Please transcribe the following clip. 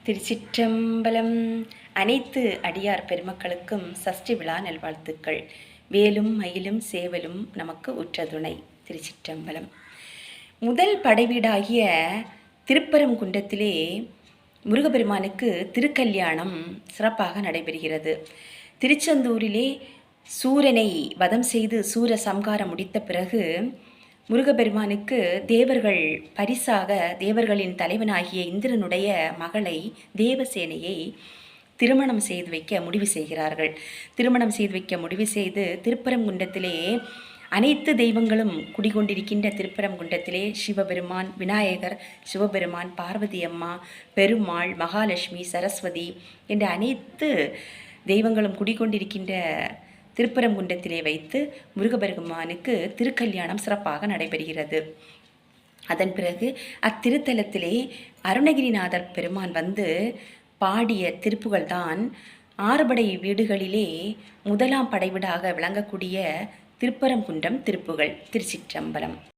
திருச்சிற்றம்பலம். அனைத்து அடியார் பெருமக்களுக்கும் சஷ்டி விழா நல்வாழ்த்துக்கள். வேலும் மயிலும் சேவலும் நமக்கு உற்றதுணை. திருச்சிற்றம்பலம். முதல் படைவீடாகிய திருப்பரங்குன்றத்திலே முருகப்பெருமானுக்கு திருக்கல்யாணம் சிறப்பாக நடைபெறுகிறது. திருச்செந்தூரிலே சூரனை வதம் செய்து சூர சம்காரம் முடித்த பிறகு முருகப்பெருமானுக்கு தேவர்கள் பரிசாக தேவர்களின் தலைவனாகிய இந்திரனுடைய மகளை தேவசேனையை திருமணம் செய்து வைக்க முடிவு செய்கிறார்கள். திருமணம் செய்து வைக்க முடிவு செய்து திருப்பரங்குன்றத்திலே அனைத்து தெய்வங்களும் குடிகொண்டிருக்கின்ற திருப்பரங்குன்றத்திலே சிவபெருமான், விநாயகர், சிவபெருமான், பார்வதி அம்மா, பெருமாள், மகாலட்சுமி, சரஸ்வதி என்ற அனைத்து தெய்வங்களும் குடிகொண்டிருக்கின்ற திருப்பரங்குன்றத்திலே வைத்து முருகப்பெருமானுக்கு திருக்கல்யாணம் சிறப்பாக நடைபெறுகிறது. அதன் பிறகு அத்திருத்தலத்திலே அருணகிரிநாதர் பெருமான் வந்து பாடிய திருப்புகள்தான் ஆறுபடை வீடுகளிலே முதலாம் படைவீடாக விளங்கக்கூடிய திருப்பரங்குன்றம் திருப்புகழ். திருச்சிற்றம்பலம்.